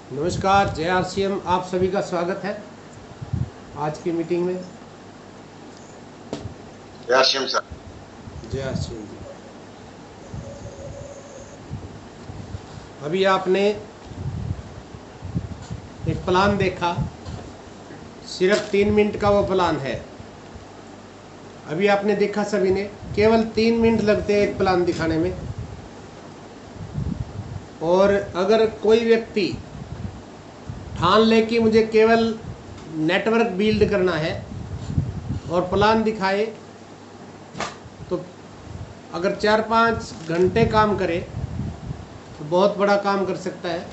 नमस्कार, जय आरसीएम। आप सभी का स्वागत है आज की मीटिंग में। जय आरसीएम सर। जय आरसीएम जी। अभी आपने एक प्लान देखा, सिर्फ 3 मिनट का वो प्लान है। अभी आपने देखा सभी ने, केवल 3 मिनट लगते हैं एक प्लान दिखाने में। और अगर कोई व्यक्ति ठान ले कि मुझे केवल नेटवर्क बिल्ड करना है और प्लान दिखाए, तो अगर 4-5 घंटे काम करे तो बहुत बड़ा काम कर सकता है,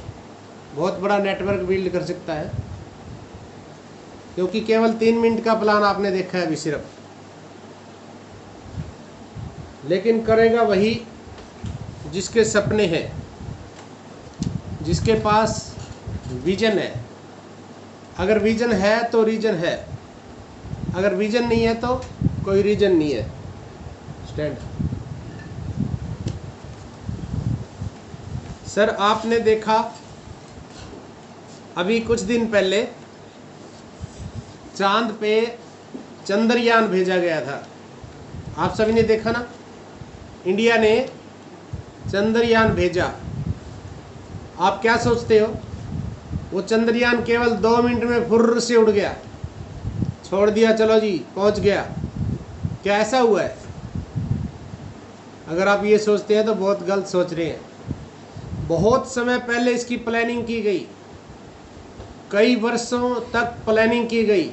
बहुत बड़ा नेटवर्क बिल्ड कर सकता है। क्योंकि केवल 3 मिनट का प्लान आपने देखा है अभी सिर्फ, लेकिन करेगा वही जिसके सपने हैं, जिसके पास विजन है। अगर विजन है तो रीजन है, अगर विजन नहीं है तो कोई रीजन नहीं है। स्टैंड। सर, आपने देखा अभी कुछ दिन पहले चांद पे चंद्रयान भेजा गया था। आप सभी ने देखा ना, इंडिया ने चंद्रयान भेजा। आप क्या सोचते हो, वो चंद्रयान केवल 2 मिनट में फुर्र से उड़ गया, छोड़ दिया, चलो जी पहुंच गया? क्या ऐसा हुआ है? अगर आप ये सोचते हैं तो बहुत गलत सोच रहे हैं। बहुत समय पहले इसकी प्लानिंग की गई, कई वर्षों तक प्लानिंग की गई।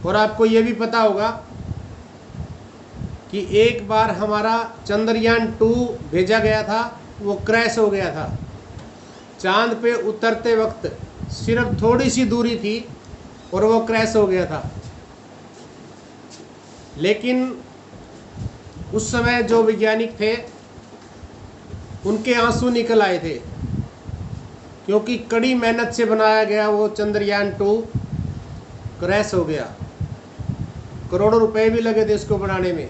और आपको ये भी पता होगा कि एक बार हमारा चंद्रयान 2 भेजा गया था, वो क्रैश हो गया था। चांद पे उतरते वक्त सिर्फ थोड़ी सी दूरी थी और वो क्रैश हो गया था। लेकिन उस समय जो वैज्ञानिक थे उनके आंसू निकल आए थे, क्योंकि कड़ी मेहनत से बनाया गया वो चंद्रयान 2 क्रैश हो गया। करोड़ों रुपए भी लगे थे उसको बनाने में,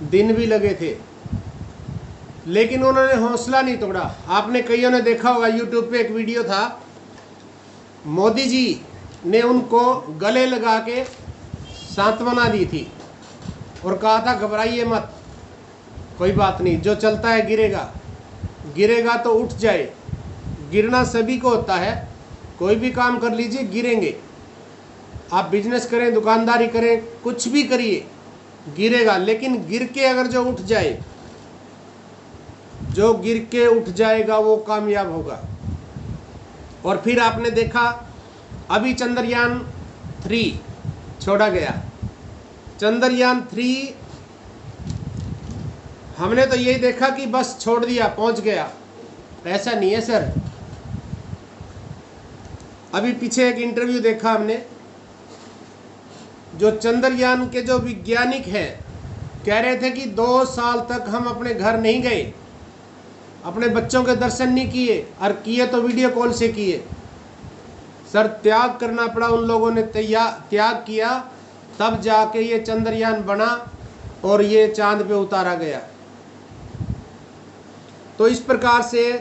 दिन भी लगे थे, लेकिन उन्होंने हौसला नहीं तोड़ा। आपने कईयों ने देखा होगा, यूट्यूब पे एक वीडियो था, मोदी जी ने उनको गले लगा के सांत्वना दी थी और कहा था घबराइए मत, कोई बात नहीं, जो चलता है गिरेगा, गिरेगा तो उठ जाए। गिरना सभी को होता है, कोई भी काम कर लीजिए गिरेंगे। आप बिजनेस करें, दुकानदारी करें, कुछ भी करिए, गिरेगा। लेकिन गिर के अगर जो उठ जाए, जो गिर के उठ जाएगा वो कामयाब होगा। और फिर आपने देखा अभी चंद्रयान 3 छोड़ा गया। चंद्रयान 3 हमने तो यही देखा कि बस छोड़ दिया, पहुंच गया। ऐसा नहीं है सर। अभी पीछे एक इंटरव्यू देखा हमने, जो चंद्रयान के जो वैज्ञानिक हैं कह रहे थे कि 2 साल तक हम अपने घर नहीं गए, अपने बच्चों के दर्शन नहीं किए, और किए तो वीडियो कॉल से किए। सर, त्याग करना पड़ा उन लोगों ने, त्याग किया, तब जाके ये चंद्रयान बना और ये चांद पे उतारा गया। तो इस प्रकार से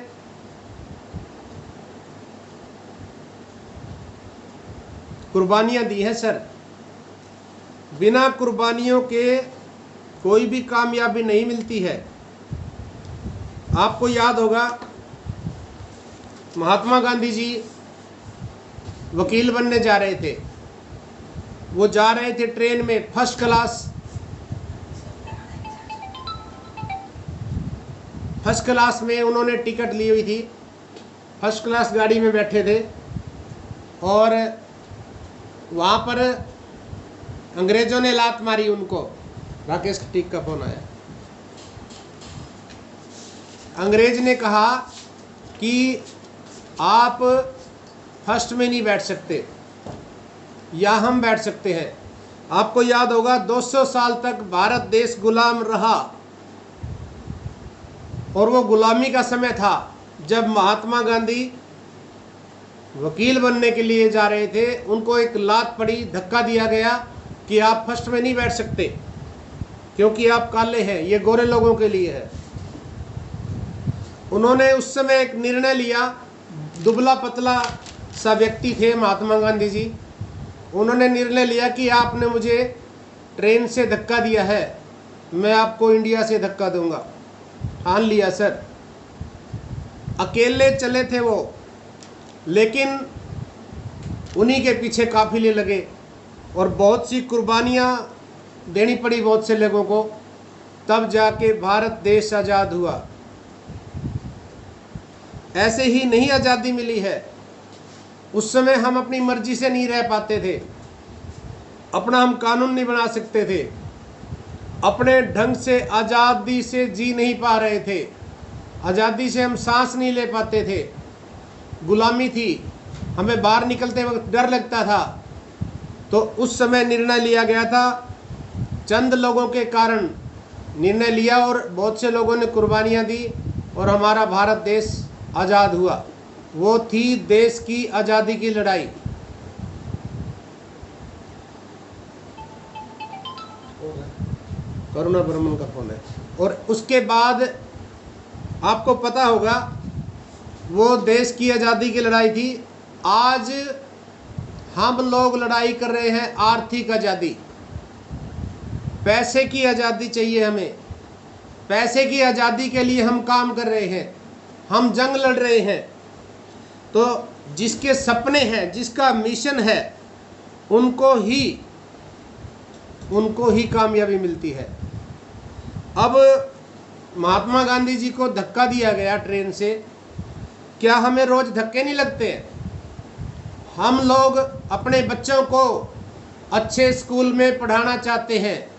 कुर्बानियां दी हैं सर। बिना कुर्बानियों के कोई भी कामयाबी नहीं मिलती है। आपको याद होगा, महात्मा गांधी जी वकील बनने जा रहे थे। वो जा रहे थे ट्रेन में, फर्स्ट क्लास में उन्होंने टिकट ली हुई थी, फर्स्ट क्लास गाड़ी में बैठे थे। और वहाँ पर अंग्रेजों ने लात मारी उनको। राकेश टिक का फोन आया। अंग्रेज ने कहा कि आप फर्स्ट में नहीं बैठ सकते, या हम बैठ सकते हैं। आपको याद होगा 200 साल तक भारत देश गुलाम रहा, और वो गुलामी का समय था जब महात्मा गांधी वकील बनने के लिए जा रहे थे। उनको एक लात पड़ी, धक्का दिया गया कि आप फर्स्ट में नहीं बैठ सकते क्योंकि आप काले हैं, ये गोरे लोगों के लिए है। उन्होंने उस समय एक निर्णय लिया, दुबला पतला सा व्यक्ति थे महात्मा गांधी जी। उन्होंने निर्णय लिया कि आपने मुझे ट्रेन से धक्का दिया है, मैं आपको इंडिया से धक्का दूंगा। ठान लिया सर। अकेले चले थे वो, लेकिन उन्हीं के पीछे काफिले लगे और बहुत सी कुर्बानियाँ देनी पड़ी बहुत से लोगों को, तब जाके भारत देश आज़ाद हुआ। ऐसे ही नहीं आज़ादी मिली है। उस समय हम अपनी मर्जी से नहीं रह पाते थे, अपना हम कानून नहीं बना सकते थे, अपने ढंग से आज़ादी से जी नहीं पा रहे थे, आज़ादी से हम सांस नहीं ले पाते थे, गुलामी थी, हमें बाहर निकलते वक्त डर लगता था। तो उस समय निर्णय लिया गया था, चंद लोगों के कारण निर्णय लिया और बहुत से लोगों ने कुर्बानियाँ दी और हमारा भारत देश आज़ाद हुआ। वो थी देश की आज़ादी की लड़ाई। करुणा बर्मन का फोन है। और उसके बाद आपको पता होगा वो देश की आज़ादी की लड़ाई थी। आज हम लोग लड़ाई कर रहे हैं आर्थिक आज़ादी, पैसे की आज़ादी चाहिए हमें, पैसे की आज़ादी के लिए हम काम कर रहे हैं, हम जंग लड़ रहे हैं। तो जिसके सपने हैं, जिसका मिशन है, उनको ही कामयाबी मिलती है। अब महात्मा गांधी जी को धक्का दिया गया ट्रेन से, क्या हमें रोज धक्के नहीं लगते हैं? हम लोग अपने बच्चों को अच्छे स्कूल में पढ़ाना चाहते हैं,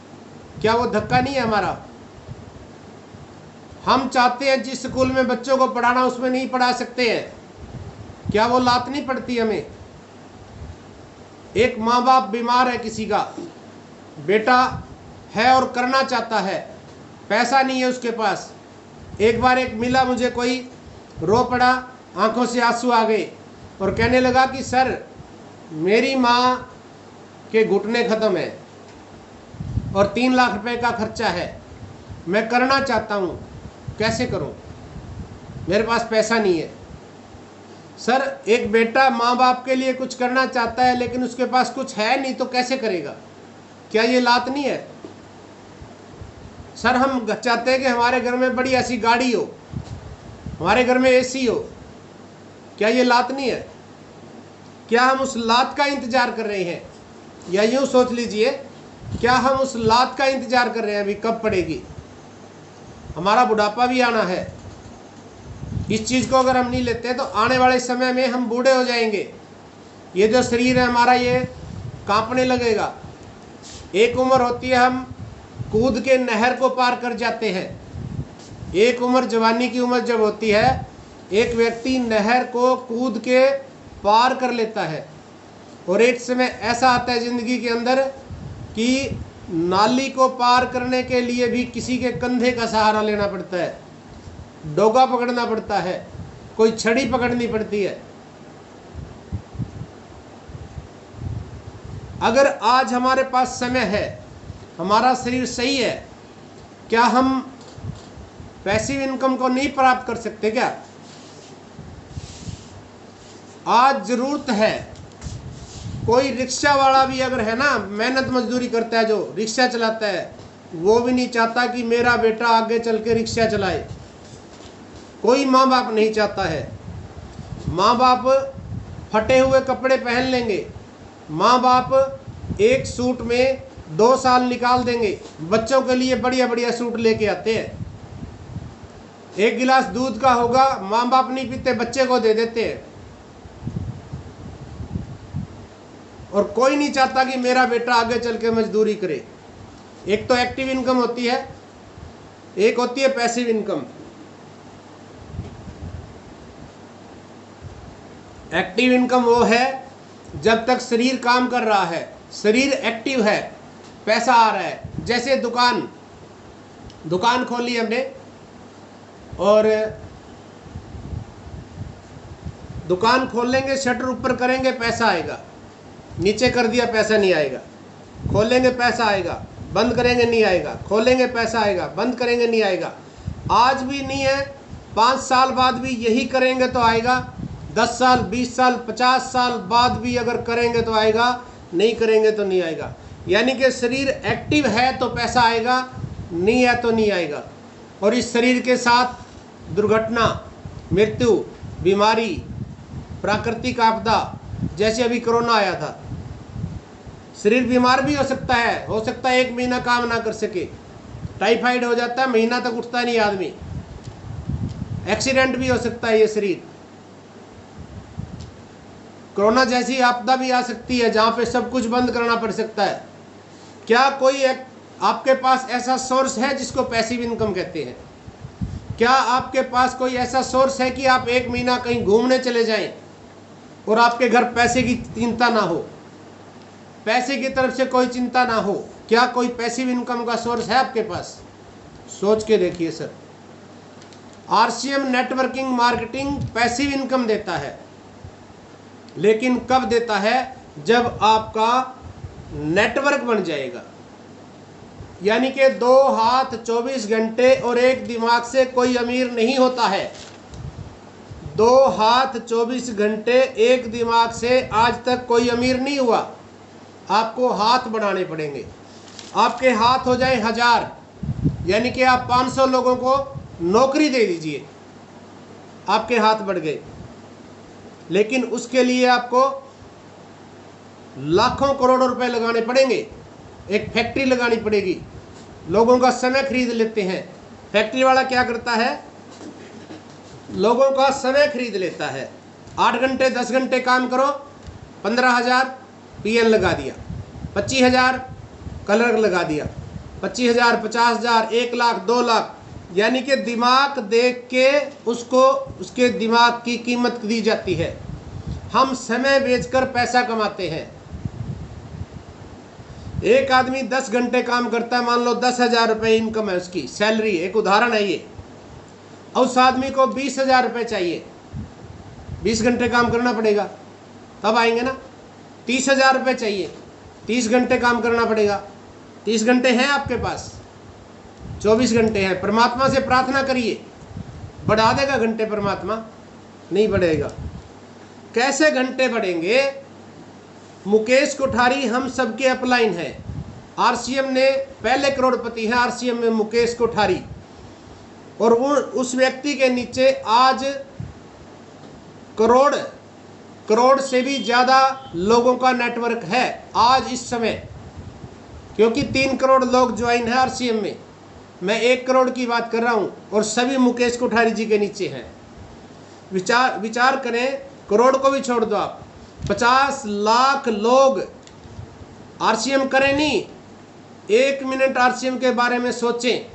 क्या वो धक्का नहीं है हमारा? हम चाहते हैं जिस स्कूल में बच्चों को पढ़ाना उसमें नहीं पढ़ा सकते हैं, क्या वो लात नहीं पड़ती हमें? एक माँ बाप बीमार है, किसी का बेटा है और करना चाहता है, पैसा नहीं है उसके पास। एक बार एक मिला मुझे, कोई रो पड़ा, आंखों से आंसू आ गए और कहने लगा कि सर मेरी माँ के घुटने ख़त्म है और 3 लाख रुपए का खर्चा है, मैं करना चाहता हूँ, कैसे करूँ, मेरे पास पैसा नहीं है। सर एक बेटा माँ बाप के लिए कुछ करना चाहता है लेकिन उसके पास कुछ है नहीं तो कैसे करेगा? क्या ये लात नहीं है? सर हम चाहते हैं कि हमारे घर में बड़ी ऐसी गाड़ी हो, हमारे घर में एसी हो, क्या ये लात नहीं है? क्या हम उस लात का इंतजार कर रहे हैं? या यूँ सोच लीजिए, क्या हम उस लात का इंतजार कर रहे हैं अभी कब पड़ेगी? हमारा बुढ़ापा भी आना है। इस चीज़ को अगर हम नहीं लेते तो आने वाले समय में हम बूढ़े हो जाएंगे। ये जो शरीर है हमारा, ये कांपने लगेगा। एक उम्र होती है हम कूद के नहर को पार कर जाते हैं। एक उम्र जवानी की उम्र जब होती है, एक व्यक्ति नहर को कूद के पार कर लेता है। और एक समय ऐसा आता है ज़िंदगी के अंदर कि नाली को पार करने के लिए भी किसी के कंधे का सहारा लेना पड़ता है, डोगा पकड़ना पड़ता है, कोई छड़ी पकड़नी पड़ती है। अगर आज हमारे पास समय है, हमारा शरीर सही है, क्या हम पैसिव इनकम को नहीं प्राप्त कर सकते? क्या आज जरूरत है? कोई रिक्शा वाला भी अगर है ना, मेहनत मजदूरी करता है, जो रिक्शा चलाता है, वो भी नहीं चाहता कि मेरा बेटा आगे चल के रिक्शा चलाए। कोई माँ बाप नहीं चाहता है। माँ बाप फटे हुए कपड़े पहन लेंगे, माँ बाप एक सूट में 2 साल निकाल देंगे, बच्चों के लिए बढ़िया बढ़िया सूट लेके आते हैं। एक गिलास दूध का होगा, माँ बाप नहीं पीते, बच्चे को दे देते हैं। और कोई नहीं चाहता कि मेरा बेटा आगे चल के मजदूरी करे। एक तो एक्टिव इनकम होती है, एक होती है पैसिव इनकम। एक्टिव इनकम वो है जब तक शरीर काम कर रहा है, शरीर एक्टिव है, पैसा आ रहा है। जैसे दुकान खोली हमने और दुकान खोल लेंगे, शटर ऊपर करेंगे, पैसा आएगा, नीचे कर दिया पैसा नहीं आएगा, खोलेंगे पैसा आएगा, बंद करेंगे नहीं आएगा, खोलेंगे पैसा आएगा, बंद करेंगे नहीं आएगा। आज भी नहीं है, 5 साल बाद भी यही करेंगे तो आएगा। 10 साल, 20 साल, 50 साल बाद भी अगर करेंगे तो आएगा, नहीं करेंगे तो नहीं आएगा। यानी कि शरीर एक्टिव है तो पैसा आएगा, नहीं है तो नहीं आएगा। और इस शरीर के साथ दुर्घटना, मृत्यु, बीमारी, प्राकृतिक आपदा, जैसे अभी कोरोना आया था, शरीर बीमार भी हो सकता है 1 महीना काम ना कर सके, टाइफाइड हो जाता है, महीना तक उठता नहीं आदमी, एक्सीडेंट भी हो सकता है ये शरीर। कोरोना जैसी आपदा भी आ सकती है जहां पे सब कुछ बंद करना पड़ सकता है। क्या कोई आपके पास ऐसा सोर्स है जिसको पैसिव इनकम कहते हैं? क्या आपके पास कोई ऐसा सोर्स है कि आप 1 महीना कहीं घूमने चले जाएं और आपके घर पैसे की चिंता ना हो, पैसे की तरफ से कोई चिंता ना हो? क्या कोई पैसिव इनकम का सोर्स है आपके पास? सोच के देखिए sir. RCM networking marketing passive income देता है, लेकिन कब देता है? जब आपका नेटवर्क बन जाएगा। यानी कि 2 हाथ 24 घंटे और एक दिमाग से कोई अमीर नहीं होता है। 2 हाथ 24 घंटे एक दिमाग से आज तक कोई अमीर नहीं हुआ। आपको हाथ बढ़ाने पड़ेंगे। आपके हाथ हो जाए 1000, यानी कि आप 500 लोगों को नौकरी दे दीजिए, आपके हाथ बढ़ गए। लेकिन उसके लिए आपको लाखों करोड़ों रुपए लगाने पड़ेंगे। एक फैक्ट्री लगानी पड़ेगी, लोगों का समय खरीद लेते हैं। फैक्ट्री वाला क्या करता है? लोगों का समय खरीद लेता है। 8 घंटे 10 घंटे काम करो, 15,000 पीएन लगा दिया, 25,000 कलर लगा दिया, 25,000, 50,000, 1 लाख, 2 लाख। यानी कि दिमाग देख के उसको उसके दिमाग की कीमत दी जाती है। हम समय बेचकर पैसा कमाते हैं। एक आदमी 10 घंटे काम करता है, मान लो 10,000 रुपये इनकम है उसकी, सैलरी, एक उदाहरण है ये। और उस आदमी को 20,000 रुपये चाहिए, 20 घंटे काम करना पड़ेगा तब आएंगे ना। 30,000 रुपये चाहिए, 30 घंटे काम करना पड़ेगा। 30 घंटे हैं आपके पास, 24 घंटे हैं। परमात्मा से प्रार्थना करिए, बढ़ा देगा घंटे परमात्मा? नहीं बढ़ेगा। कैसे घंटे बढ़ेंगे? मुकेश कोठारी हम सबके अपलाइन है। आरसीएम ने पहले करोड़पति हैं, आरसीएम में मुकेश कोठारी, और उस व्यक्ति के नीचे आज करोड़ से भी ज़्यादा लोगों का नेटवर्क है आज इस समय, क्योंकि 3 करोड़ लोग ज्वाइन है आरसीएम में। मैं 1 करोड़ की बात कर रहा हूँ और सभी मुकेश कोठारी जी के नीचे हैं। विचार करें, करोड़ को भी छोड़ दो आप, 50 लाख लोग आरसीएम करें नहीं। 1 मिनट आरसीएम के बारे में सोचें,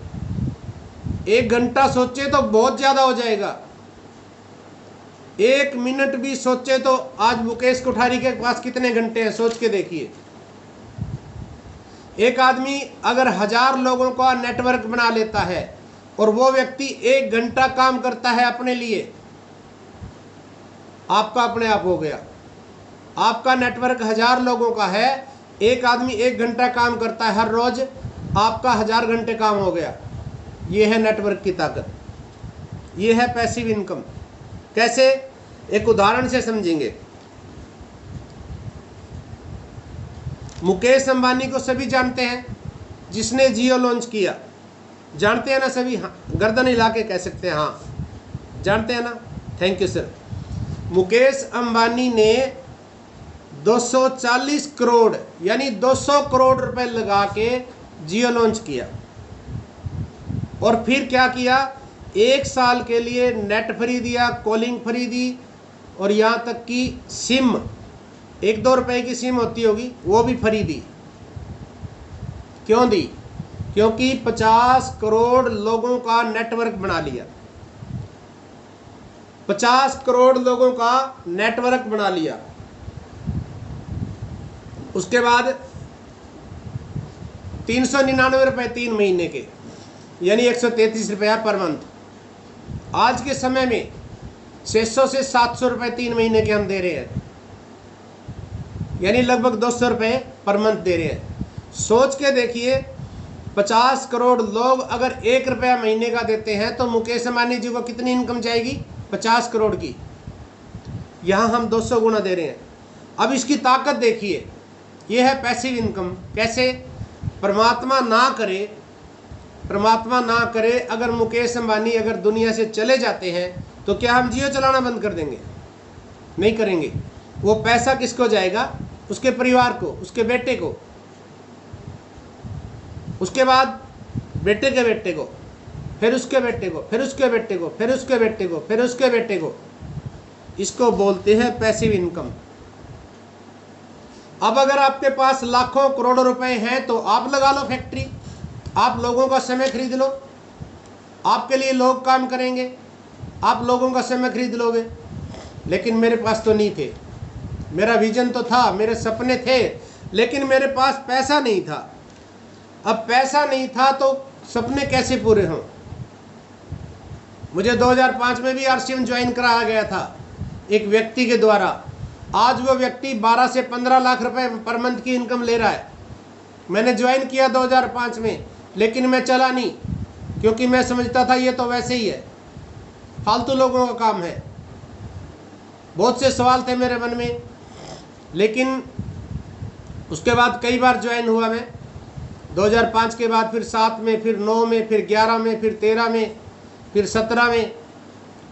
1 घंटा सोचें तो बहुत ज़्यादा हो जाएगा। 1 मिनट भी सोचे तो आज मुकेश कोठारी के पास कितने घंटे हैं, सोच के देखिए। एक आदमी अगर 1000 लोगों का नेटवर्क बना लेता है और वो व्यक्ति 1 घंटा काम करता है अपने लिए, आपका अपने आप हो गया। आपका नेटवर्क 1000 लोगों का है, एक आदमी 1 घंटा काम करता है हर रोज, आपका 1000 घंटे काम हो गया। ये है नेटवर्क की ताकत, ये है पैसिव इनकम। कैसे? एक उदाहरण से समझेंगे। मुकेश अंबानी को सभी जानते हैं, जिसने जियो लॉन्च किया, जानते हैं ना सभी? हाँ, गर्दन हिला के कह सकते हैं हाँ, जानते हैं ना? Thank you sir. Mukesh Ambani ने 240 करोड़ यानी 200 करोड़ रुपए लगा के जियो लॉन्च किया, और फिर क्या किया? 1 साल के लिए नेट फ्री दिया, कॉलिंग फ्री दी, और यहाँ तक कि सिम 1-2 रुपए की सिम होती होगी वो भी फ्री दी। क्यों दी? क्योंकि 50 करोड़ लोगों का नेटवर्क बना लिया। 50 करोड़ लोगों का नेटवर्क बना लिया। उसके बाद 399 रुपए 3 महीने के, यानी 133 रुपया पर मंथ। आज के समय में 600 से 700 रुपए 3 महीने के हम दे रहे हैं, यानी लगभग 200 रुपए पर मंथ दे रहे हैं। सोच के देखिए, 50 करोड़ लोग अगर 1 रुपया महीने का देते हैं तो मुकेश अंबानी जी को कितनी इनकम जाएगी? 50 करोड़ की। यहाँ हम 200 गुना दे रहे हैं। अब इसकी ताकत देखिए, ये है पैसिव इनकम। कैसे? परमात्मा ना करे अगर मुकेश अंबानी अगर दुनिया से चले जाते हैं तो क्या हम जियो चलाना बंद कर देंगे? नहीं करेंगे। वो पैसा किसको जाएगा? उसके परिवार को, उसके बेटे को, उसके बाद बेटे के बेटे को, फिर उसके बेटे को, फिर उसके बेटे को, फिर उसके बेटे को, फिर उसके बेटे को। इसको बोलते हैं पैसिव इनकम। अब अगर आपके पास लाखों करोड़ों रुपए हैं तो आप लगा लो फैक्ट्री, आप लोगों का समय खरीद लो, आपके लिए लोग काम करेंगे, आप लोगों का समय खरीद लोगे। लेकिन मेरे पास तो नहीं थे, मेरा विजन तो था, मेरे सपने थे, लेकिन मेरे पास पैसा नहीं था। अब पैसा नहीं था तो सपने कैसे पूरे हों? मुझे 2005 में भी आरसीएम ज्वाइन कराया गया था एक व्यक्ति के द्वारा। आज वो व्यक्ति 12 से 15 लाख रुपए पर मंथ की इनकम ले रहा है। मैंने ज्वाइन किया 2005 में, लेकिन मैं चला नहीं, क्योंकि मैं समझता था ये तो वैसे ही है, फालतू लोगों का काम है। बहुत से सवाल थे मेरे मन में, लेकिन उसके बाद कई बार ज्वाइन हुआ मैं। 2005 के बाद फिर 7 में, फिर 9 में, फिर 11 में, फिर 13 में, फिर 17 में।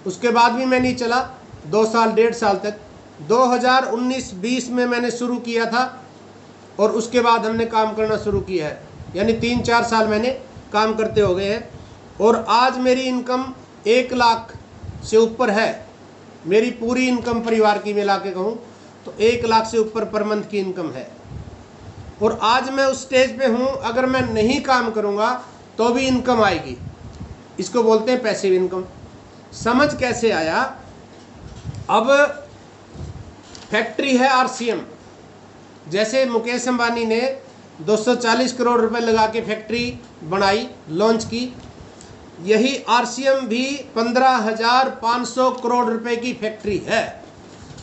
उसके बाद भी मैं नहीं चला 2 साल 1.5 साल तक। 2019-20 में मैंने शुरू किया था और उसके बाद हमने काम करना शुरू किया है, यानी 3-4 साल मैंने काम करते हो गए हैं। और आज मेरी इनकम 1 लाख से ऊपर है। मेरी पूरी इनकम परिवार की मिला के कहूँ तो 1 लाख से ऊपर पर मंथ की इनकम है। और आज मैं उस स्टेज पे हूँ, अगर मैं नहीं काम करूँगा तो भी इनकम आएगी। इसको बोलते हैं पैसिव इनकम। समझ कैसे आया? अब फैक्ट्री है आरसीएम, जैसे मुकेश अंबानी ने 240 करोड़ रुपए लगा के फैक्ट्री बनाई, लॉन्च की, यही आरसीएम भी 15,500 करोड़ रुपए की फैक्ट्री है।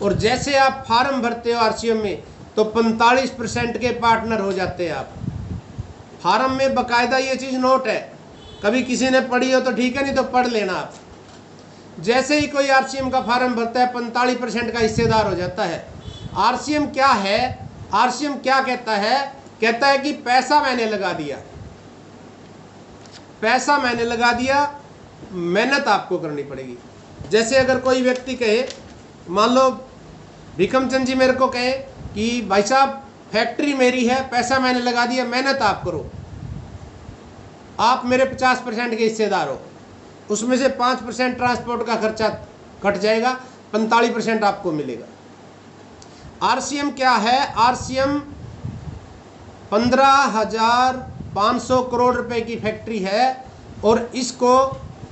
और जैसे आप फार्म भरते हो आरसीएम में तो 45% के पार्टनर हो जाते हैं आप। फार्म में बकायदा ये चीज़ नोट है, कभी किसी ने पढ़ी हो तो ठीक है, नहीं तो पढ़ लेना आप। जैसे ही कोई आरसीएम का फार्म भरता है 45% का हिस्सेदार हो जाता है। आरसीएम क्या है? आरसीएम क्या कहता है? कहता है कि पैसा मैंने लगा दिया, पैसा मैंने लगा दिया, मेहनत आपको करनी पड़ेगी। जैसे अगर कोई व्यक्ति कहे, मान लो भिकमचंद जी मेरे को कहे कि भाई साहब फैक्ट्री मेरी है, पैसा मैंने लगा दिया, मेहनत आप करो, आप मेरे 50% के हिस्सेदार हो, उसमें से 5% ट्रांसपोर्ट का खर्चा कट जाएगा, 45% आपको मिलेगा। आरसीएम क्या है? आरसीएम 15,500 करोड़ रुपए की फैक्ट्री है और इसको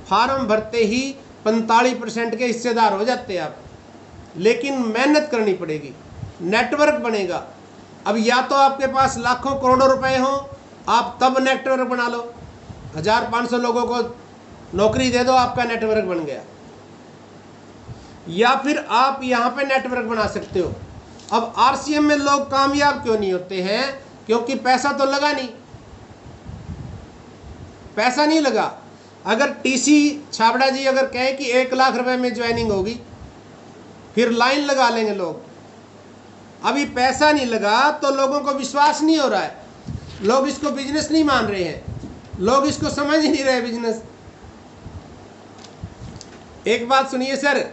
फार्म भरते ही 45% के हिस्सेदार हो जाते हैं आप। लेकिन मेहनत करनी पड़ेगी, नेटवर्क बनेगा। अब या तो आपके पास लाखों करोड़ों रुपए हो, आप तब नेटवर्क बना लो, 1,500 लोगों को नौकरी दे दो, आपका नेटवर्क बन गया। या फिर आप यहाँ पे नेटवर्क बना सकते हो। अब आरसीएम में लोग कामयाब क्यों नहीं होते हैं? क्योंकि पैसा तो लगा नहीं, पैसा नहीं लगा। अगर टीसी छाबड़ा जी अगर कहें कि 1 लाख रुपए में ज्वाइनिंग होगी, फिर लाइन लगा लेंगे लोग। अभी पैसा नहीं लगा तो लोगों को विश्वास नहीं हो रहा है, लोग इसको बिजनेस नहीं मान रहे हैं, लोग इसको समझ ही नहीं रहे बिजनेस। एक बात सुनिए सर,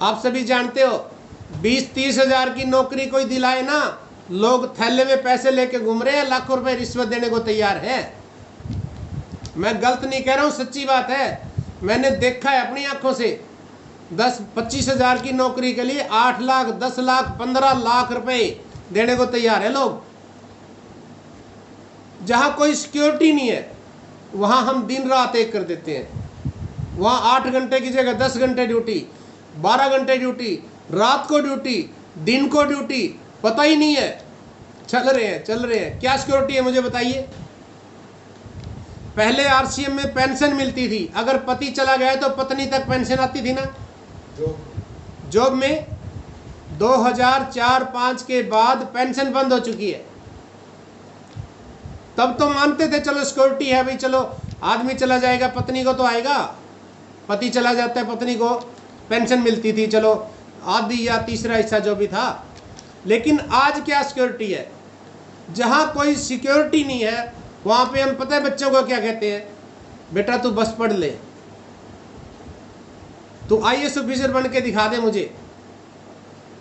आप सभी जानते हो 20-30 हजार की नौकरी कोई दिलाए ना, लोग थैले में पैसे लेके घूम रहे हैं, लाखों रुपए रिश्वत देने को तैयार है। मैं गलत नहीं कह रहा हूं, सच्ची बात है, मैंने देखा है अपनी आंखों से। 10-25 हजार की नौकरी के लिए 8 लाख, 10 लाख, 15 लाख रुपए देने को तैयार है लोग। जहां कोई सिक्योरिटी नहीं है वहां हम दिन रात एक कर देते हैं। वहां 8 घंटे की जगह 10 घंटे ड्यूटी, 12 घंटे ड्यूटी, रात को ड्यूटी, दिन को ड्यूटी, पता ही नहीं है, चल रहे हैं। क्या सिक्योरिटी है मुझे बताइए? पहले आरसीएम में पेंशन मिलती थी, अगर पति चला गया तो पत्नी तक पेंशन आती थी ना। जॉब में 2004-05 के बाद पेंशन बंद हो चुकी है। तब तो मानते थे चलो सिक्योरिटी है भाई, चलो आदमी चला जाएगा पत्नी को तो आएगा, पति चला जाता है पत्नी को पेंशन मिलती थी, चलो आधी या तीसरा हिस्सा जो भी था। लेकिन आज क्या सिक्योरिटी है? जहां कोई सिक्योरिटी नहीं है वहां पे हम पता है बच्चों को क्या कहते हैं, बेटा तू बस पढ़ ले, तू आईएएस ऑफिसर बन के दिखा दे मुझे,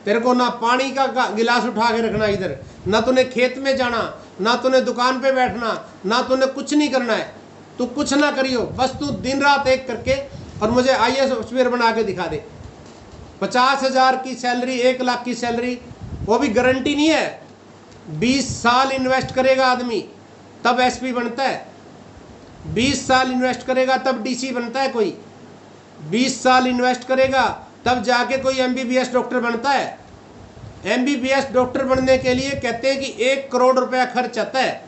तेरे को ना पानी का गिलास उठा के रखना इधर, ना तूने खेत में जाना, ना तूने दुकान पे बैठना, ना तूने कुछ नहीं करना है, तू कुछ ना करियो, बस तू दिन रात एक करके और मुझे आईएएस ऑफिसर बना के दिखा दे। 50,000 की सैलरी, 1 लाख की सैलरी, वो भी गारंटी नहीं है। 20 साल इन्वेस्ट करेगा आदमी तब एसपी बनता है, 20 साल इन्वेस्ट करेगा तब डीसी बनता है कोई, 20 साल इन्वेस्ट करेगा तब जाके कोई एमबीबीएस डॉक्टर बनता है। एमबीबीएस डॉक्टर बनने के लिए कहते हैं कि 1 करोड़ रुपया खर्च आता है।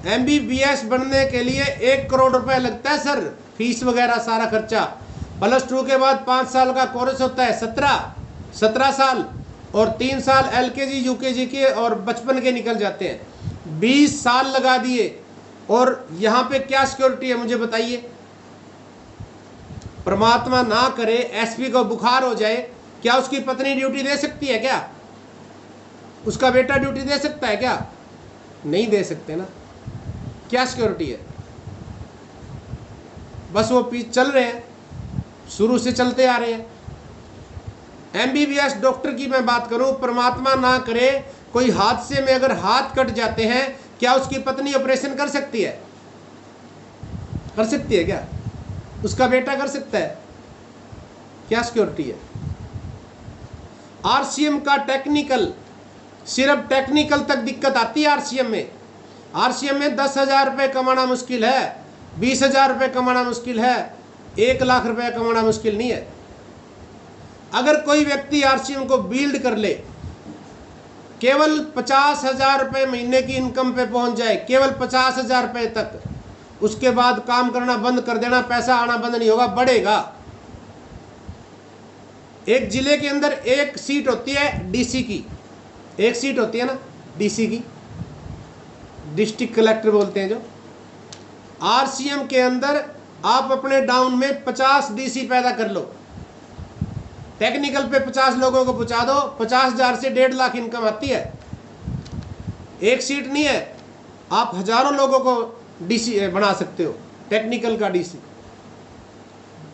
एमबीबीएस बनने के लिए 1 करोड़ रुपया लगता है सर, फीस वगैरह सारा खर्चा। +2 के बाद 5 साल का कोर्स होता है, 17 साल, और 3 साल एलकेजी यूकेजी के और बचपन के निकल जाते हैं। 20 साल लगा दिए, और यहाँ पे क्या सिक्योरिटी है मुझे बताइए? परमात्मा ना करे एसपी को बुखार हो जाए, क्या उसकी पत्नी ड्यूटी दे सकती है? क्या उसका बेटा ड्यूटी दे सकता है? क्या नहीं दे सकते ना। क्या सिक्योरिटी है? बस वो पीछे चल रहे हैं, शुरू से चलते आ रहे हैं। एमबीबीएस डॉक्टर की मैं बात करूं, परमात्मा ना करे कोई हादसे में अगर हाथ कट जाते हैं, क्या उसकी पत्नी ऑपरेशन कर सकती है? कर सकती है क्या? उसका बेटा कर सकता है? क्या सिक्योरिटी है? आरसीएम का टेक्निकल, सिर्फ टेक्निकल तक दिक्कत आती है आरसीएम में। आरसीएम में 10,000 रुपये कमाना मुश्किल है, 20,000 रुपये कमाना मुश्किल है, 1 लाख रुपया कमाना मुश्किल नहीं है। अगर कोई व्यक्ति आरसीएम को बिल्ड कर ले, केवल 50,000 रुपये महीने की इनकम पे पहुंच जाए, केवल 50,000 रुपये तक, उसके बाद काम करना बंद कर देना, पैसा आना बंद नहीं होगा, बढ़ेगा। एक जिले के अंदर 1 सीट होती है डीसी की, 1 सीट होती है ना डीसी की, डिस्ट्रिक्ट कलेक्टर बोलते हैं जो। आरसीएम के अंदर आप अपने डाउन में 50 डीसी पैदा कर लो, टेक्निकल पे 50 लोगों को पहुंचा दो, 50,000 से 1.5 लाख इनकम आती है। 1 सीट नहीं है, आप हजारों लोगों को डीसी बना सकते हो, टेक्निकल का डीसी।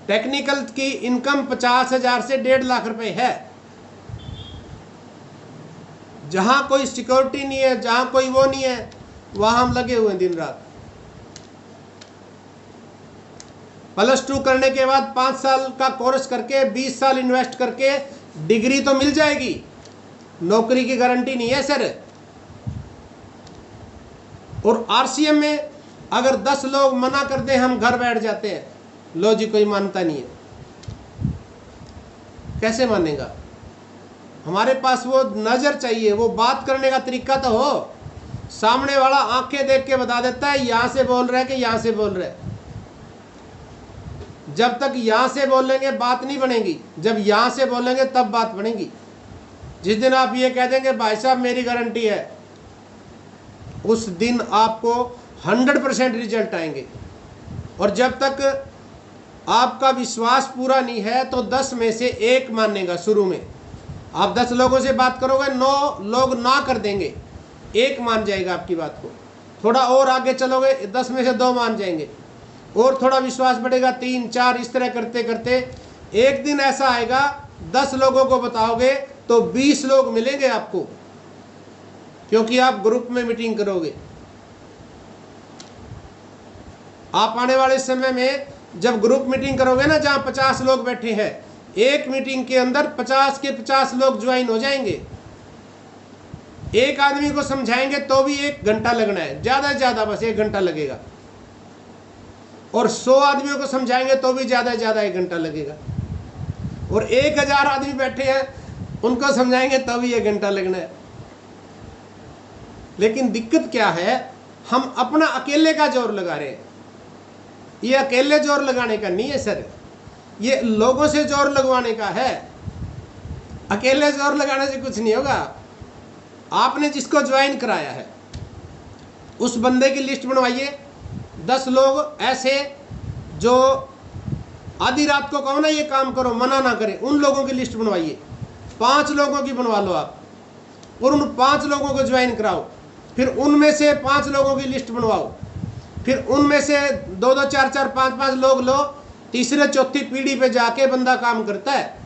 टेक्निकल की इनकम 50,000 से 1.5 लाख रुपए है। जहां कोई सिक्योरिटी नहीं है, जहां कोई वो नहीं है, वहां हम लगे हुए हैं दिन रात। +2 करने के बाद 5 साल का कोर्स करके 20 साल इन्वेस्ट करके डिग्री तो मिल जाएगी, नौकरी की गारंटी नहीं है सर। और आरसीएम में अगर 10 लोग मना कर दें हम घर बैठ जाते हैं, लो जी कोई मानता नहीं है। कैसे मानेगा? हमारे पास वो नजर चाहिए, वो बात करने का तरीका तो हो। सामने वाला आंखें देख के बता देता है यहां से बोल रहा है कि यहां से बोल रहा है। जब तक यहां से बोलेंगे बात नहीं बनेगी, जब यहां से बोलेंगे तब बात बनेगी। जिस दिन आप ये कह देंगे भाई साहब मेरी गारंटी है, उस दिन आपको 100% रिजल्ट आएंगे। और जब तक आपका विश्वास पूरा नहीं है तो 10 में से 1 मानेगा। शुरू में आप 10 लोगों से बात करोगे, 9 लोग ना कर देंगे, 1 मान जाएगा आपकी बात को। थोड़ा और आगे चलोगे, 10 में से 2 मान जाएंगे, और थोड़ा विश्वास बढ़ेगा, 3 4, इस तरह करते करते एक दिन ऐसा आएगा 10 लोगों को बताओगे तो 20 लोग मिलेंगे आपको, क्योंकि आप ग्रुप में मीटिंग करोगे। आप आने वाले समय में जब ग्रुप मीटिंग करोगे ना, जहां 50 लोग बैठे हैं, एक मीटिंग के अंदर 50 के 50 लोग ज्वाइन हो जाएंगे। एक आदमी को समझाएंगे तो भी 1 घंटा लगना है, ज्यादा से ज्यादा बस 1 घंटा लगेगा। और 100 आदमियों को समझाएंगे तो भी ज्यादा से ज्यादा 1 घंटा लगेगा। और 1000 आदमी बैठे हैं, उनको समझाएंगे तो भी 1 घंटा लगना है। लेकिन दिक्कत क्या है, हम अपना अकेले का जोर लगा रहे हैं। ये अकेले जोर लगाने का नहीं है सर, ये लोगों से जोर लगवाने का है। अकेले जोर लगाने से कुछ नहीं होगा। आपने जिसको ज्वाइन कराया है उस बंदे की लिस्ट बनवाइए, 10 लोग ऐसे जो आधी रात को कहो ना ये काम करो, मना ना करें, उन लोगों की लिस्ट बनवाइए, 5 लोगों की बनवा लो आप, और उन 5 लोगों को ज्वाइन कराओ। फिर उनमें से 5 लोगों की लिस्ट बनवाओ, फिर उनमें से 2-2, 4-4, 5-5 लोग लो, तीसरे चौथी पीढ़ी पे जाके बंदा काम करता है।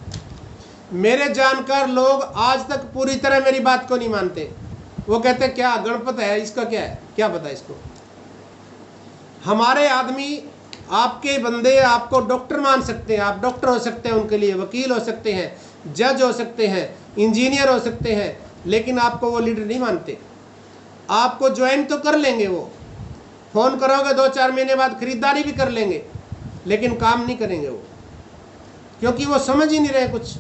मेरे जानकार लोग आज तक पूरी तरह मेरी बात को नहीं मानते। वो कहते क्या गणपत है, इसका क्या है, क्या पता इसको। हमारे आदमी, आपके बंदे आपको डॉक्टर मान सकते हैं, आप डॉक्टर हो सकते हैं उनके लिए, वकील हो सकते हैं, जज हो सकते हैं, इंजीनियर हो सकते हैं, लेकिन आपको वो लीडर नहीं मानते। आपको ज्वाइन तो कर लेंगे, वो फोन करोगे 2-4 महीने बाद खरीदारी भी कर लेंगे, लेकिन काम नहीं करेंगे वो, क्योंकि वो समझ ही नहीं रहे कुछ।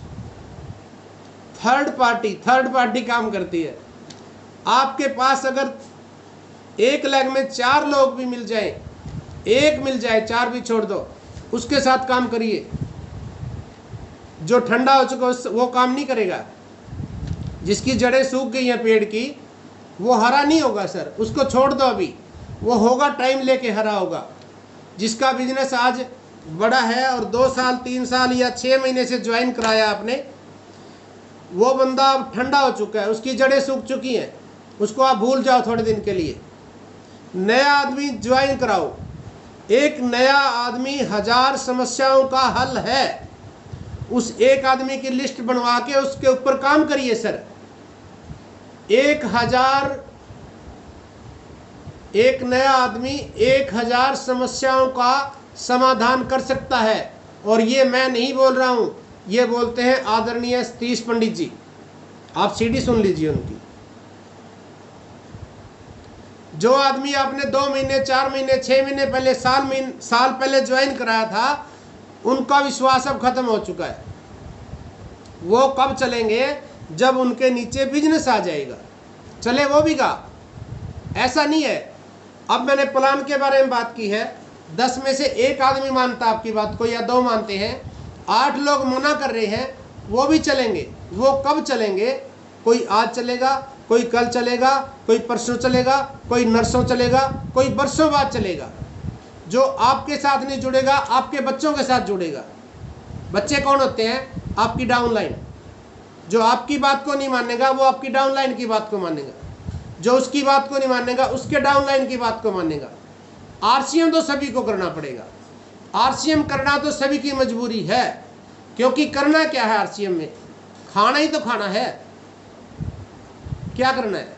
थर्ड पार्टी काम करती है। आपके पास अगर एक लेग में 4 लोग भी मिल जाए, 1 मिल जाए, 4 भी छोड़ दो, उसके साथ काम करिए। जो ठंडा हो चुका वो काम नहीं करेगा। जिसकी जड़ें सूख गई हैं पेड़ की, वो हरा नहीं होगा सर, उसको छोड़ दो अभी, वो होगा टाइम लेके हरा होगा। जिसका बिजनेस आज बड़ा है और 2 साल 3 साल या 6 महीने से ज्वाइन कराया आपने, वो बंदा अब ठंडा हो चुका है, उसकी जड़ें सूख चुकी हैं, उसको आप भूल जाओ थोड़े दिन के लिए। नया आदमी ज्वाइन कराओ। एक नया आदमी 1000 समस्याओं का हल है। उस एक आदमी की लिस्ट बनवा के उसके ऊपर काम करिए सर। 1000 एक नया आदमी 1000 समस्याओं का समाधान कर सकता है। और ये मैं नहीं बोल रहा हूं, ये बोलते हैं आदरणीय सतीश पंडित जी। आप सीडी सुन लीजिए उनकी। जो आदमी आपने 2 महीने, 4 महीने, 6 महीने पहले, साल पहले ज्वाइन कराया था, उनका विश्वास अब खत्म हो चुका है। वो कब चलेंगे? जब उनके नीचे बिजनेस आ जाएगा, चले वो भी गा। ऐसा नहीं है। अब मैंने प्लान के बारे में बात की है, 10 में से 1 आदमी मानता आपकी बात को या 2 मानते हैं, 8 लोग मना कर रहे हैं, वो भी चलेंगे। वो कब चलेंगे? कोई आज चलेगा, कोई कल चलेगा, कोई परसों चलेगा, कोई नरसों चलेगा, कोई बरसों बाद चलेगा। जो आपके साथ नहीं जुड़ेगा, आपके बच्चों के साथ जुड़ेगा। बच्चे कौन होते हैं? आपकी डाउनलाइन। जो आपकी बात को नहीं मानेगा, वो आपकी डाउनलाइन की बात को मानेगा। जो उसकी बात को नहीं मानेगा, उसके डाउनलाइन की बात को मानेगा। आरसीएम तो सभी को करना पड़ेगा। आरसीएम करना तो सभी की मजबूरी है, क्योंकि करना क्या है आरसीएम में? खाना ही तो खाना है। क्या करना है?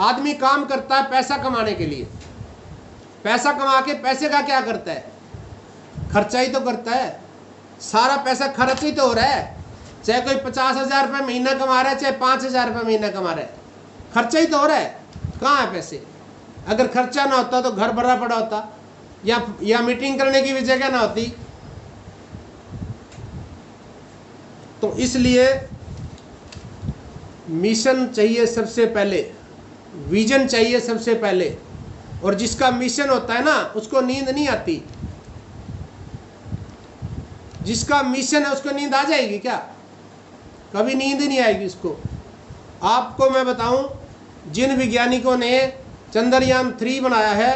आदमी काम करता है पैसा कमाने के लिए। पैसा कमा के पैसे का क्या करता है? खर्चा ही तो करता है। सारा पैसा खर्च ही तो हो रहा है। चाहे कोई 50,000 रुपये महीना कमा रहा है, चाहे 5,000 रुपये महीना कमा रहा है, खर्चा ही तो हो रहा है। कहाँ है पैसे? अगर खर्चा ना होता तो घर भरा पड़ा होता, या मीटिंग करने की भी जगह ना होती। तो इसलिए मिशन चाहिए सबसे पहले, विजन चाहिए सबसे पहले। और जिसका मिशन होता है ना, उसको नींद नहीं आती। जिसका मिशन है उसको नींद आ जाएगी क्या? कभी नींद ही नहीं आएगी उसको। आपको मैं बताऊं, जिन वैज्ञानिकों ने चंद्रयान 3 बनाया है,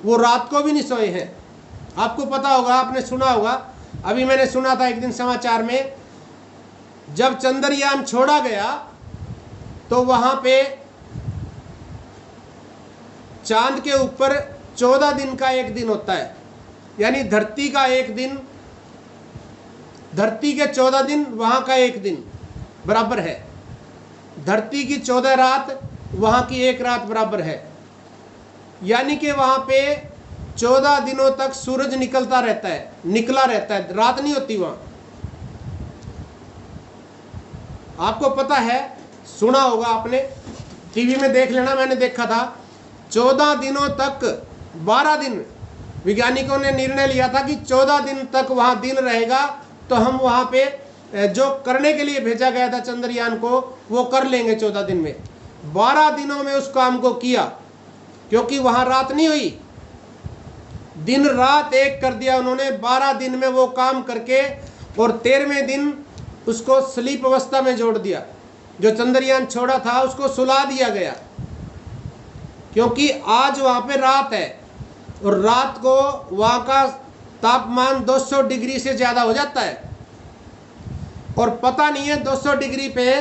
वो रात को भी नहीं सोए हैं। आपको पता होगा, आपने सुना होगा, अभी मैंने सुना था एक दिन समाचार में, जब चंद्रयान छोड़ा गया तो वहां पे चांद के ऊपर 14 दिन का एक दिन होता है। यानी धरती का एक दिन, धरती के 14 दिन, वहां का एक दिन बराबर है। धरती की 14 रात, वहां की 1 रात बराबर है। यानी कि वहां पे 14 दिनों तक सूरज निकलता रहता है, निकला रहता है, रात नहीं होती वहां। आपको पता है, सुना होगा आपने, टीवी में देख लेना, मैंने देखा था, 14 दिनों तक, 12 दिन वैज्ञानिकों ने निर्णय लिया था कि 14 दिन तक वहां दिन रहेगा, तो हम वहां पे जो करने के लिए भेजा गया था चंद्रयान को, वो कर लेंगे 14 दिन में। 12 दिनों में उस काम को किया, क्योंकि वहां रात नहीं हुई, दिन रात एक कर दिया उन्होंने। 12 दिन में वो काम करके, और 13वें दिन उसको स्लीप अवस्था में जोड़ दिया। जो चंद्रयान छोड़ा था उसको सुला दिया गया, क्योंकि आज वहां पे रात है, और रात को वहां का तापमान 200 डिग्री से ज़्यादा हो जाता है, और पता नहीं है 200 डिग्री पे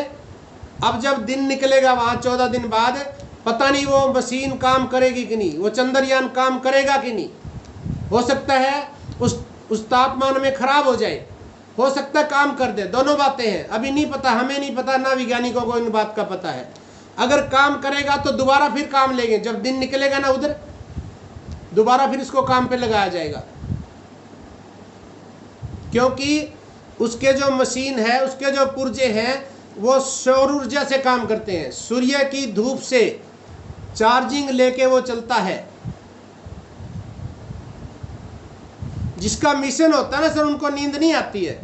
अब जब दिन निकलेगा वहाँ 14 दिन बाद, पता नहीं वो मशीन काम करेगी कि नहीं, वो चंद्रयान काम करेगा कि नहीं। हो सकता है उस तापमान में खराब हो जाए, हो सकता है काम कर दे। दोनों बातें हैं, अभी नहीं पता, हमें नहीं पता, ना वैज्ञानिकों को इन बात का पता है। अगर काम करेगा तो दोबारा फिर काम लेंगे, जब दिन निकलेगा ना उधर, दोबारा फिर इसको काम पे लगाया जाएगा, क्योंकि उसके जो मशीन है, उसके जो पुर्जे हैं, वो सौर ऊर्जा से काम करते हैं। सूर्य की धूप से चार्जिंग लेके वो चलता है। जिसका मिशन होता है ना सर, उनको नींद नहीं आती है।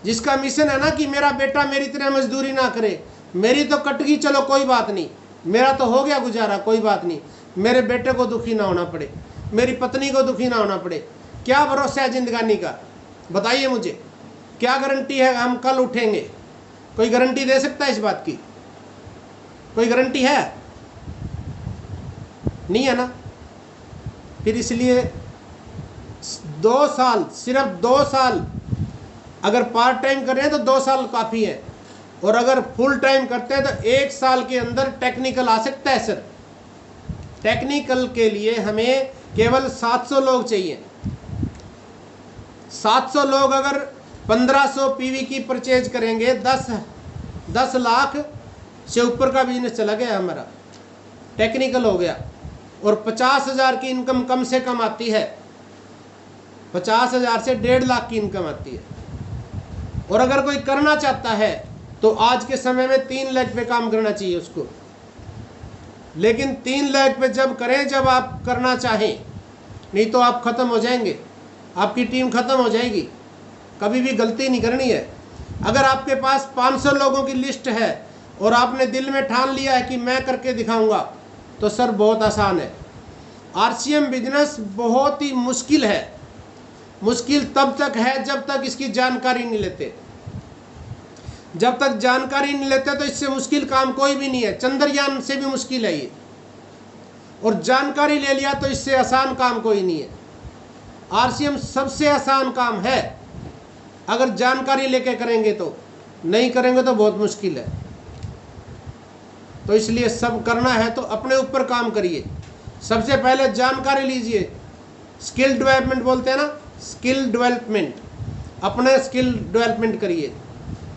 जिसका मिशन है ना कि मेरा बेटा मेरी तरह मजदूरी ना करे, मेरी तो कट गई, चलो कोई बात नहीं, मेरा तो हो गया गुजारा, कोई बात नहीं, मेरे बेटे को दुखी ना होना पड़े, मेरी पत्नी को दुखी ना होना पड़े। क्या भरोसा है जिंदगानी का, बताइए मुझे, क्या गारंटी है हम कल उठेंगे? कोई गारंटी दे सकता है इस बात की? कोई गारंटी है? नहीं है ना। फिर इसलिए 2 साल, सिर्फ 2 साल अगर पार्ट टाइम कर रहे हैं तो 2 साल काफ़ी है, और अगर फुल टाइम करते हैं तो 1 साल के अंदर टेक्निकल आ सकता है सर। टेक्निकल के लिए हमें केवल 700 लोग चाहिए। 700 लोग अगर 1500 पीवी की परचेज करेंगे, 10 लाख से ऊपर का बिजनेस चला गया हमारा, टेक्निकल हो गया। और 50,000 की इनकम कम से कम आती है, 50,000 से 1.5 लाख की इनकम आती है। और अगर कोई करना चाहता है तो आज के समय में 3 लाख पे काम करना चाहिए उसको। लेकिन 3 लाख पे जब करें जब आप करना चाहें, नहीं तो आप ख़त्म हो जाएंगे, आपकी टीम ख़त्म हो जाएगी। कभी भी गलती नहीं करनी है। अगर आपके पास 500 लोगों की लिस्ट है और आपने दिल में ठान लिया है कि मैं करके दिखाऊंगा, तो सर बहुत आसान है। आरसीएम बिजनेस बहुत ही मुश्किल है। मुश्किल तब तक है जब तक इसकी जानकारी नहीं लेते। जब तक जानकारी नहीं लेते तो इससे मुश्किल काम कोई भी नहीं है। चंद्रयान से भी मुश्किल है ये, और जानकारी ले लिया तो इससे आसान काम कोई नहीं है। आरसीएम सबसे आसान काम है अगर जानकारी लेके करेंगे तो, नहीं करेंगे तो बहुत मुश्किल है। तो इसलिए सब करना है तो अपने ऊपर काम करिए। सबसे पहले जानकारी लीजिए, स्किल डेवलपमेंट बोलते हैं ना, स्किल डेवलपमेंट, अपने स्किल डेवलपमेंट करिए,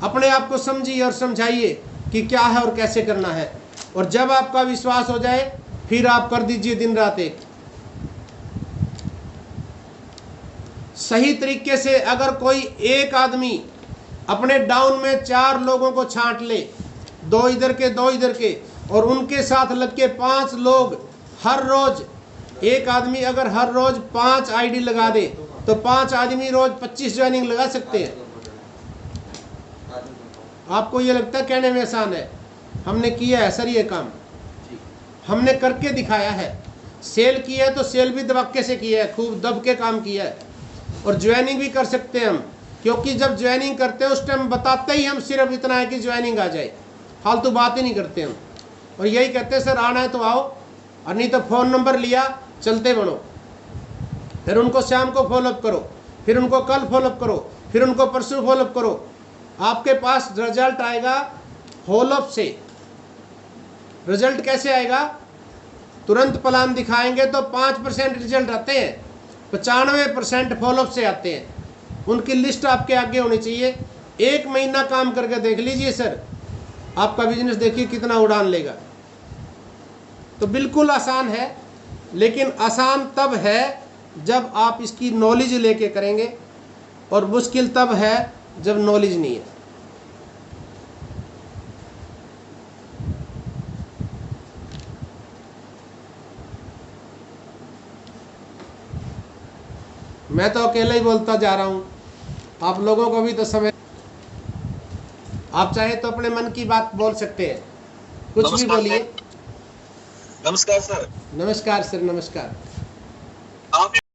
अपने आप को समझिए और समझाइए कि क्या है और कैसे करना है। और जब आपका विश्वास हो जाए फिर आप कर दीजिए दिन रात एक। सही तरीके से अगर कोई एक आदमी अपने डाउन में 4 लोगों को छांट ले, 2 इधर के 2 इधर के, और उनके साथ लग के 5 लोग हर रोज, एक आदमी अगर हर रोज 5 आईडी लगा दे तो 5 आदमी रोज 25 ज्वाइनिंग लगा सकते हैं। आपको ये लगता है कहने में आसान है? हमने किया है सर ये काम, हमने करके दिखाया है। सेल किया है तो सेल भी दबके से किया है, खूब दब के काम किया है। और ज्वाइनिंग भी कर सकते हैं हम, क्योंकि जब ज्वाइनिंग करते हैं उस टाइम बताते ही हम सिर्फ इतना है कि ज्वाइनिंग आ जाए, फालतू बात ही नहीं करते हम। और यही कहते हैं सर आना है तो आओ, और नहीं तो फ़ोन नंबर लिया चलते बनो। फिर उनको शाम को फॉलोअप करो, फिर उनको कल फॉलोअप करो, फिर उनको परसों फॉलोअप करो। आपके पास रिजल्ट आएगा फॉलोअप से। रिजल्ट कैसे आएगा? तुरंत प्लान दिखाएंगे तो 5% रिजल्ट आते हैं, 95% फॉलोअप से आते हैं। उनकी लिस्ट आपके आगे होनी चाहिए। 1 महीना काम करके देख लीजिए सर, आपका बिजनेस देखिए कितना उड़ान लेगा। तो बिल्कुल आसान है, लेकिन आसान तब है जब आप इसकी नॉलेज लेके करेंगे, और मुश्किल तब है जब नॉलेज नहीं है। मैं तो अकेला ही बोलता जा रहा हूँ, आप लोगों को भी तो समय, आप चाहे तो अपने मन की बात बोल सकते हैं, कुछ भी बोलिए। नमस्कार सर। नमस्कार सर, नमस्कार। आप